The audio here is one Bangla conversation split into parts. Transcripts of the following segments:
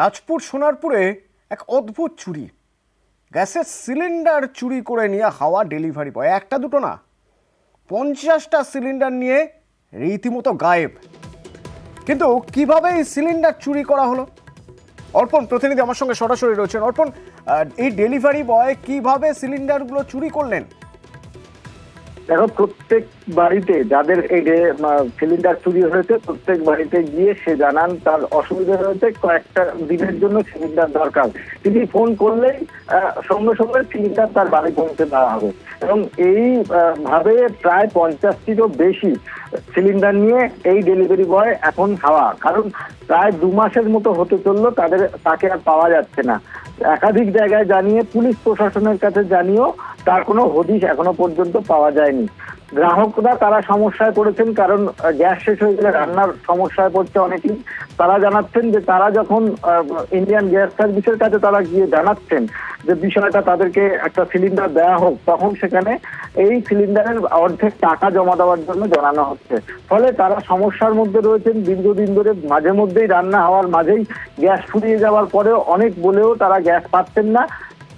রাজপুর সোনারপুরে এক অদ্ভুত চুরি। গ্যাসের সিলিন্ডার চুরি করে নিয়ে হাওয়া ডেলিভারি বয়, একটা দুটো না, 50টা সিলিন্ডার নিয়ে রীতিমতো গায়েব। কিন্তু কিভাবে এই সিলিন্ডার চুরি করা হলো? অর্পণ প্রতিনিধি আমার সঙ্গে সরাসরি রয়েছেন। অর্পণ, এই ডেলিভারি বয় কিভাবে সিলিন্ডারগুলো চুরি করলেন? দেখো, প্রত্যেক বাড়িতে যাদের এই যে সিলিন্ডার চুরি হয়েছে, প্রত্যেক বাড়িতে গিয়ে সে জানান তার অসুবিধা হয়েছে, কয়েকটা দিনের জন্য সিলিন্ডার দরকার। তিনি ফোন করলেই সঙ্গে সঙ্গে সিলিন্ডার তার বাড়ি পৌঁছে দেওয়া হবে। এবং এই ভাবে প্রায় 50টিরও বেশি সিলিন্ডার নিয়ে এই ডেলিভারি বয় এখন হাওয়া। কারণ প্রায় 2 মাসের মতো হতে চললো তাকে আর পাওয়া যাচ্ছে না। একাধিক জায়গায় জানিয়ে, পুলিশ প্রশাসনের কাছে জানিয়েও তার কোনো হদিশ এখনো পর্যন্ত পাওয়া যায়নি। গ্রাহকরা তারা সমস্যায় পড়েছেন, কারণ গ্যাস শেষ হয়ে গেলে রান্নার সমস্যায় পড়ছে অনেকেই। তারা জানাচ্ছেন যে তারা যখন ইন্ডিয়ান গ্যাস সার্ভিসের কাছে তারা গিয়ে জানাচ্ছেন যে বিষয়টা তাদেরকে একটা সিলিন্ডার দেওয়া হোক, তখন সেখানে এই সিলিন্ডারের অর্ধেক টাকা জমা দেওয়ার জন্য জানানো হচ্ছে। ফলে তারা সমস্যার মধ্যে রয়েছেন দীর্ঘদিন ধরে। মাঝে মধ্যেই রান্না হওয়ার মাঝেই গ্যাস ফুরিয়ে যাওয়ার পরেও অনেক বলেও তারা গ্যাস পাচ্ছেন না।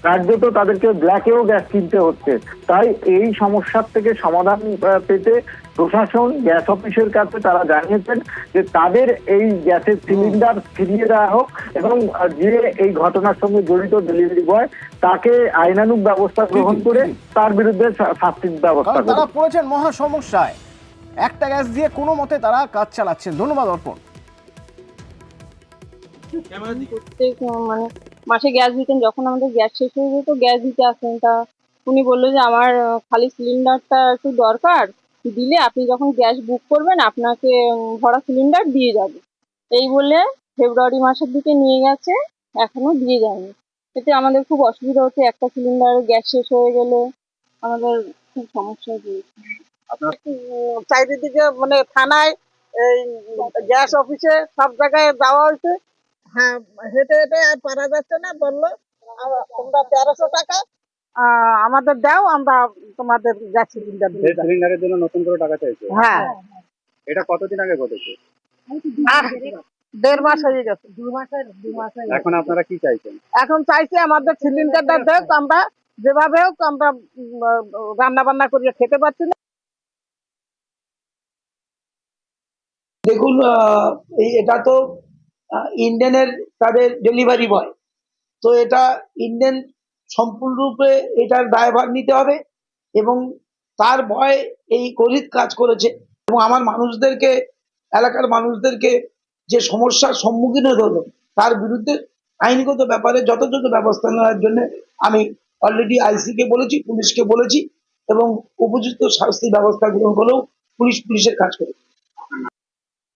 কার্যত তাদেরকে ব্ল্যাকেও গ্যাস কিনতে হচ্ছে। তাই এই সমস্যার থেকে সমাধান পেতে প্রশাসন, গ্যাস অফিসের কাছে তারা জানিয়েছেন যে তাদের এই গ্যাসের সিলিন্ডার ফিরিয়ে দেওয়া হোক, এবং যে এই ঘটনার সঙ্গে জড়িত ডেলিভারি বয় তাকে আইনানুগ ব্যবস্থা গ্রহণ করে তার বিরুদ্ধে শাস্তির ব্যবস্থা করে। তারা পড়েছেন মহা সমস্যায়, একটা গ্যাস দিয়ে কোনো মতে তারা কাজ চালাচ্ছেন। ধন্যবাদ অর্পণ। প্রত্যেক মাসে গ্যাস দিতেন, যখন আমাদের গ্যাস শেষ হয়ে যেত গ্যাস দিতে আসতেন। তা উনি বললো যে আমার খালি সিলিন্ডারটা একটু দরকার, দিলে আপনি যখন গ্যাস বুক করবেন আপনাকে ভরা সিলিন্ডার দিয়ে যাবে। এই বলে ফেব্রুয়ারি মাসের দিকে নিয়ে গেছে, এখনো দিয়ে যায়নি। এতে আমাদের খুব অসুবিধা হচ্ছে, একটা সিলিন্ডার গ্যাস শেষ হয়ে গেলে আমাদের খুব সমস্যা হয়েছে। আপনার চারিদিকে থানায়, এই গ্যাস অফিসে সব জায়গায় যাওয়া হয়েছে। হ্যাঁ, হেঁটে হেঁটে আর পারা যাচ্ছে না। বললো তোমরা 1300 টাকা আমাদের দাও, আমরা তোমাদের গ্যাস সিলিন্ডার দিই। সিলিন্ডারের জন্য নতুন করে টাকা চাইছে। হ্যাঁ, এটা কতদিন আগে ঘটেছে? 1.5 মাস হয়ে গেছে। 2 মাস। এখন আপনারা কি চাইছেন? এখন চাইছি আমাদের সিলিন্ডারটা দেখ, আমরা যেভাবে হোক আমরা রান্না বান্না করিয়ে খেতে পারছি না। দেখুন, এটা তো ইন্ডিয়ানের তাদের ডেলিভারি বয়, তো এটা ইন্ডিয়ান সম্পূর্ণরূপে এটার দায়ভার নিতে হবে। এবং তার ভয় এই গলিত কাজ করেছে, এবং আমার মানুষদেরকে, এলাকার মানুষদেরকে যে সমস্যার সম্মুখীন হতে হলো, তার বিরুদ্ধে আইনগত ব্যাপারে যথাযথ ব্যবস্থা নেওয়ার জন্য আমি অলরেডি আইসিকে বলেছি, পুলিশকে বলেছি, এবং উপযুক্ত শাস্তি ব্যবস্থা গ্রহণ করেও পুলিশের কাজ করে।